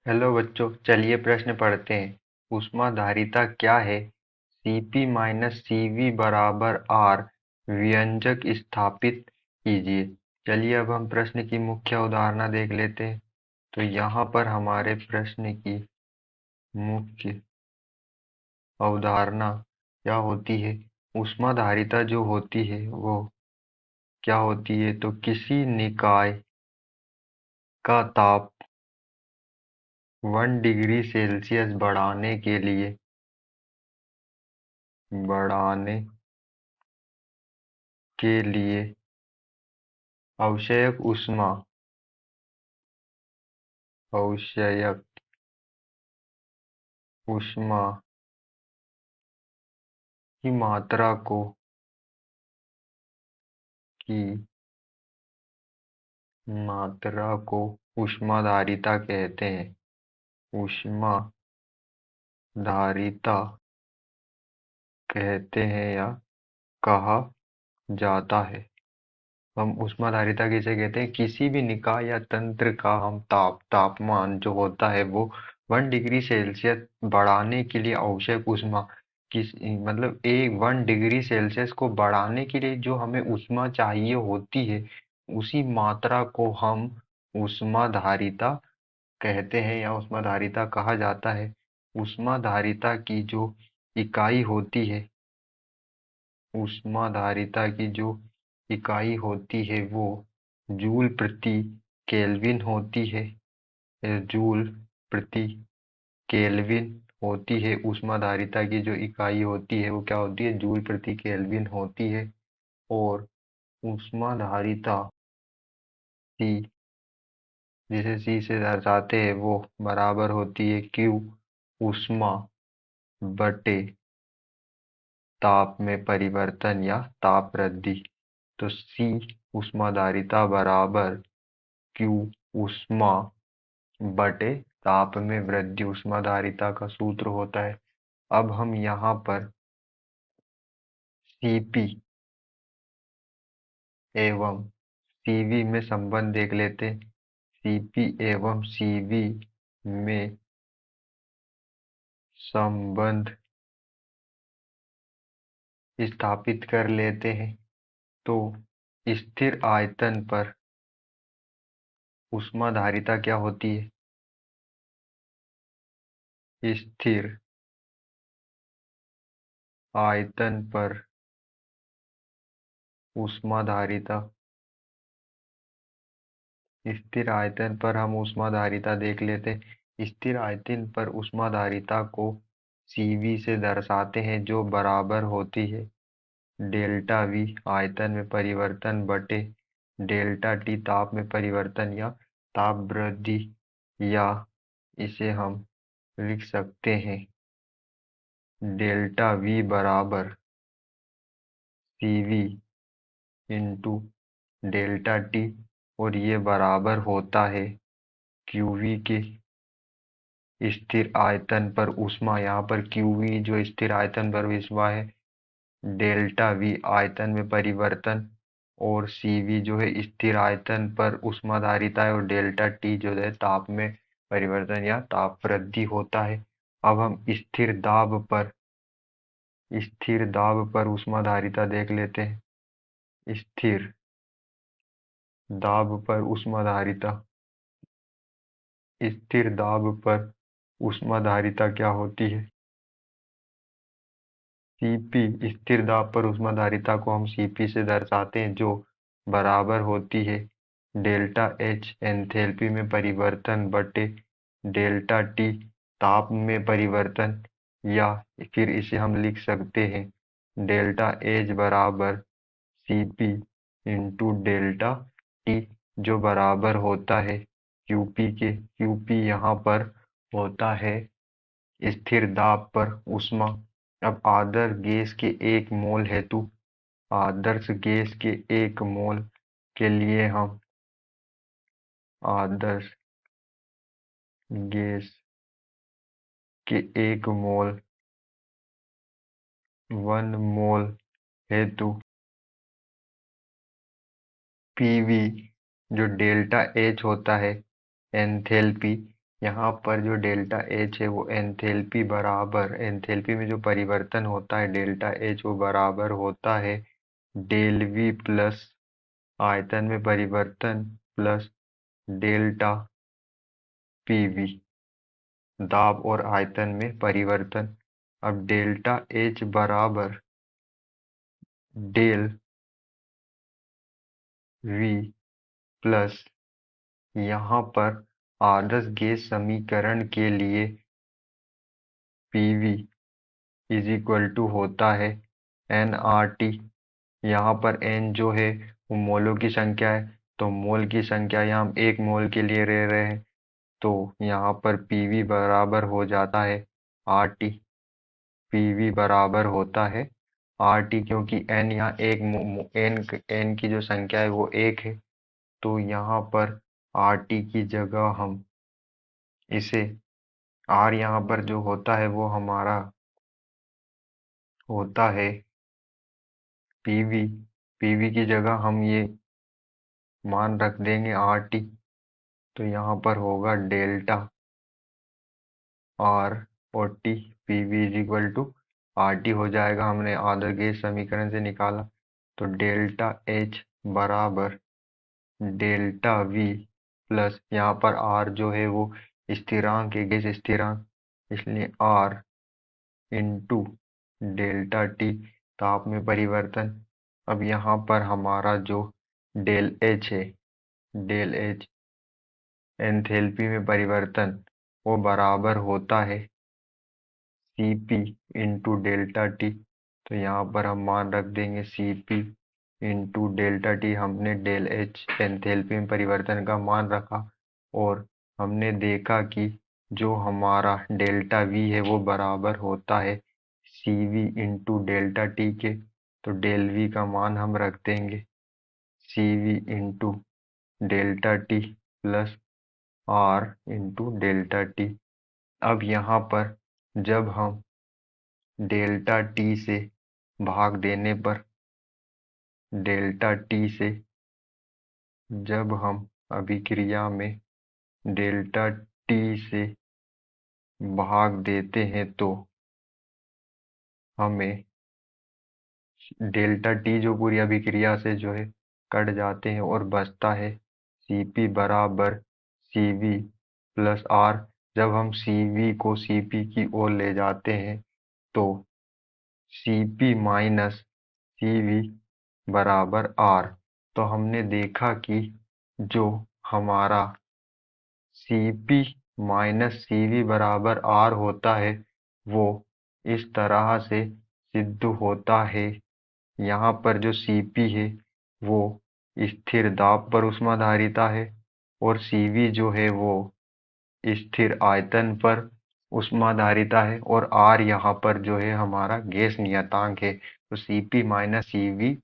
Hello बच्चों, चलिए प्रश्न पढ़ते हैं। ऊष्माधारिता क्या है? Cp माइनस Cv बराबर R। व्यंजक स्थापित कीजिए। चलिए अब हम प्रश्न की मुख्य अवधारणा देख लेते हैं। तो यहाँ पर हमारे प्रश्न की मुख्य अवधारणा क्या होती है? ऊष्माधारिता जो होती है वो क्या होती है? तो किसी निकाय का ताप 1 डिग्री सेल्सियस बढ़ाने के लिए आवश्यक ऊष्मा की मात्रा को की मात्रा को ऊष्माधारिता कहते हैं। ऊष्माधारिता कहते हैं या कहा जाता है। हम ऊष्माधारिता किसे कहते हैं? किसी भी निकाय या तंत्र का हम तापमान जो होता है वो 1 डिग्री सेल्सियस बढ़ाने के लिए आवश्यक ऊष्मा किस मतलब 1 डिग्री सेल्सियस को बढ़ाने के लिए जो हमें ऊष्मा चाहिए होती है, उसी मात्रा को हम ऊष्माधारिता कहते हैं या ऊष्माधारिता कहा जाता है। ऊष्माधारिता की जो इकाई होती है ऊष्माधारिता की जो इकाई होती है वो जूल प्रति केल्विन होती है। जूल प्रति केल्विन होती है। ऊष्माधारिता की जो इकाई होती है वो क्या होती है? जूल प्रति केल्विन होती है। और ऊष्माधारिता C, जिसे C से दर्शाते हैं, वो बराबर होती है Q ऊष्मा बटे ताप में परिवर्तन या ताप वृद्धि। तो C ऊष्माधारिता बराबर Q ऊष्मा बटे ताप में वृद्धि ऊष्माधारिता का सूत्र होता है। अब हम यहाँ पर Cp एवं Cv में संबंध देख लेते हैं। Cp एवं Cv में संबंध स्थापित कर लेते हैं। तो स्थिर आयतन पर ऊष्माधारिता क्या होती है? स्थिर आयतन पर ऊष्माधारिता स्थिर आयतन पर हम ऊष्माधारिता देख लेते हैं। स्थिर आयतन पर ऊष्माधारिता को Cv से दर्शाते हैं, जो बराबर होती है डेल्टा V आयतन में परिवर्तन बटे डेल्टा T ताप में परिवर्तन या ताप वृद्धि। या इसे हम लिख सकते हैं डेल्टा V बराबर Cv इंटू डेल्टा T। और ये बराबर होता है QV के। स्थिर आयतन पर ऊष्मा, यहाँ पर QV जो स्थिर आयतन पर ऊष्मा है, डेल्टा V आयतन में परिवर्तन, और Cv जो है स्थिर आयतन पर ऊष्माधारिता है, और डेल्टा T जो है ताप में परिवर्तन या ताप वृद्धि होता है। अब हम स्थिर दाब पर ऊष्माधारिता देख लेते हैं। स्थिर दाब पर ऊष्माधारिता स्थिर दाब पर ऊष्माधारिता क्या होती है? Cp स्थिर दाब पर ऊष्माधारिता को हम Cp से दर्शाते हैं, जो बराबर होती है डेल्टा H एंथैल्पी में परिवर्तन बटे डेल्टा T ताप में परिवर्तन। या फिर इसे हम लिख सकते हैं डेल्टा H बराबर Cp इंटू डेल्टा T, जो बराबर होता है Qp के। Qp यहाँ पर होता है स्थिर दाब पर ऊष्मा। अब आदर्श गैस के 1 मोल के लिए हम आदर्श गैस के 1 मोल 1 मोल हेतु पीवी जो डेल्टा एच होता है एंथैल्पी यहाँ पर जो डेल्टा एच है वो एंथैल्पी बराबर, एंथैल्पी में जो परिवर्तन होता है डेल्टा एच वो बराबर होता है डेल वी प्लस आयतन में परिवर्तन प्लस डेल्टा पीवी, दाब और आयतन में परिवर्तन। अब डेल्टा एच बराबर डेल वी प्लस, यहाँ पर आदर्श गैस समीकरण के लिए पीवी इज इक्वल टू होता है एन आर टी। यहाँ पर एन जो है वो मोलों की संख्या है, तो मोल की संख्या यहाँ हम 1 मोल के लिए ले रहे हैं, तो यहाँ पर पीवी बराबर हो जाता है आर टी। पीवी बराबर होता है आर टी, क्योंकि एन यहाँ एन की जो संख्या है वो 1 है, तो यहाँ पर आर टी की जगह हम इसे आर यहाँ पर जो होता है वो हमारा होता है पीवी। पीवी की जगह हम ये मान रख देंगे आर टी, तो यहाँ पर होगा डेल्टा आर और T. PV is equal to R T हो जाएगा, हमने आदर्श गैस समीकरण से निकाला, तो डेल्टा एच बराबर डेल्टा वी प्लस, यहाँ पर आर जो है वो स्थिरांक है, गैस स्थिरांक, इसलिए आर इंटू डेल्टा टी, ताप में परिवर्तन। अब यहाँ पर हमारा जो डेल एच है, डेल एच एंथैल्पी में परिवर्तन, वो बराबर होता है Cp इंटू डेल्टा टी, तो यहाँ पर हम मान रख देंगे Cp इंटू डेल्टा टी। हमने डेल एच एंथैल्पी में परिवर्तन का मान रखा और हमने देखा कि जो हमारा डेल्टा वी है वो बराबर होता है Cv इंटू डेल्टा टी के, तो डेल वी का मान हम रख देंगे Cv into delta T plus R into delta T. अब यहाँ पर जब हम डेल्टा टी से भाग देने पर, डेल्टा टी से जब हम अभिक्रिया में डेल्टा टी से भाग देते हैं तो हमें डेल्टा टी जो पूरी अभिक्रिया से जो है कट जाते हैं और बचता है Cp बराबर Cv प्लस आर। जब हम Cv को Cp की ओर ले जाते हैं तो Cp माइनस Cv बराबर आर। तो हमने देखा कि जो हमारा Cp माइनस Cv बराबर आर होता है वो इस तरह से सिद्ध होता है। यहाँ पर जो Cp है वो स्थिर दाब पर ऊष्माधारिता है और Cv जो है वो स्थिर आयतन पर ऊष्माधारिता है और R यहाँ पर जो है हमारा गैस नियतांक है, तो Cp माइनस Cv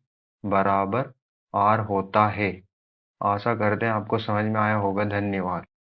बराबर R होता है। आशा करते हैं आपको समझ में आया होगा। धन्यवाद।